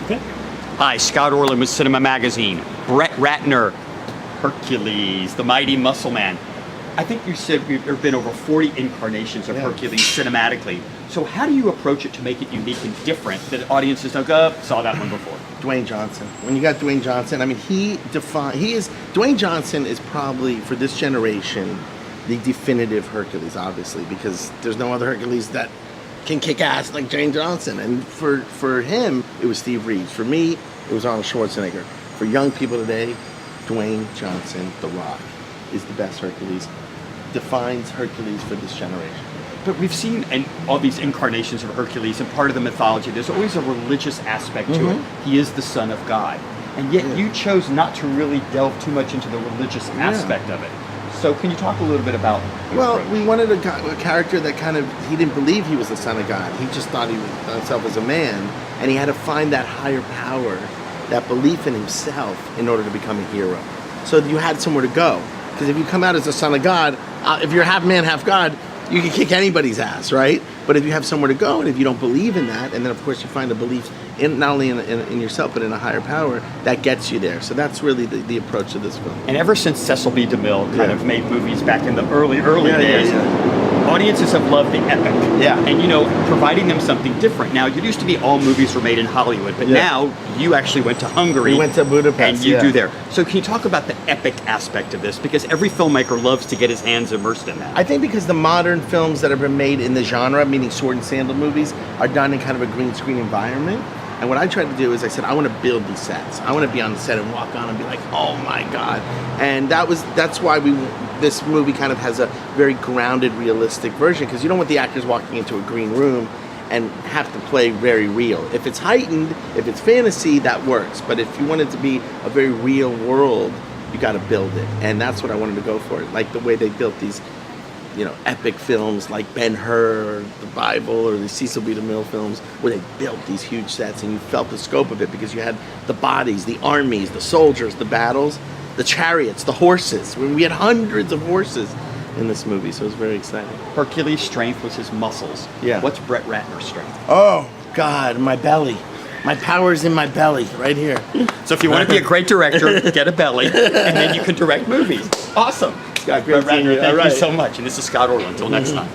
Okay. Hi, Scott Orlin with CINEMA-Magazin. Brett Ratner, Hercules, the mighty muscle man. I think you said there have been over 40 incarnations of Hercules cinematically. So how do you approach it to make it unique and different that audiences don't go, saw that one before? Dwayne Johnson. When you got Dwayne Johnson, I mean, Dwayne Johnson is probably, for this generation, the definitive Hercules, obviously, because there's no other Hercules that can kick ass like Dwayne Johnson. And for him, it was Steve Reeves. For me, it was Arnold Schwarzenegger. For young people today, Dwayne Johnson, The Rock, is the best Hercules. Defines Hercules for this generation. But we've seen all these incarnations of Hercules, and part of the mythology, there's always a religious aspect to it. He is the son of God. And yet you chose not to really delve too much into the religious aspect of it. So can you talk a little bit about we wanted a character that kind of, he didn't believe he was the son of God. He just thought he was himself as a man, and he had to find that higher power, that belief in himself in order to become a hero. So you had somewhere to go. Because if you come out as the son of God, if you're half man, half God, you can kick anybody's ass, right? But if you have somewhere to go, and if you don't believe in that, and then of course you find a belief in not only in yourself, but in a higher power, that gets you there. So that's really the approach of this film. And ever since Cecil B. DeMille kind of made movies back in the early days, audiences have loved the epic. Yeah. And providing them something different. Now, it used to be all movies were made in Hollywood, but now you actually went to Hungary. We went to Budapest. And you do there. So can you talk about the epic aspect of this? Because every filmmaker loves to get his hands immersed in that. I think because the modern films that have been made in the genre, meaning sword and sandal movies, are done in kind of a green screen environment. And what I tried to do is I said, I want to build these sets. I want to be on the set and walk on and be like, oh my God. And that's why this movie kind of has a very grounded, realistic version, because you don't want the actors walking into a green room and have to play very real. If it's heightened, if it's fantasy, that works. But if you want it to be a very real world, you got to build it. And that's what I wanted to go for. Like the way they built these epic films like Ben-Hur, or the Bible, or the Cecil B. DeMille films, where they built these huge sets and you felt the scope of it because you had the bodies, the armies, the soldiers, the battles, the chariots, the horses. We had hundreds of horses in this movie, so it was very exciting. Hercules' strength was his muscles. Yeah. What's Brett Ratner's strength? Oh, God, my belly. My power's in my belly, right here. So if you want to be a great director, get a belly, and then you can direct movies. Awesome. Scott, great Brett Ratner, seeing you. thank you so much. And this is Scott Orlin. Until next time.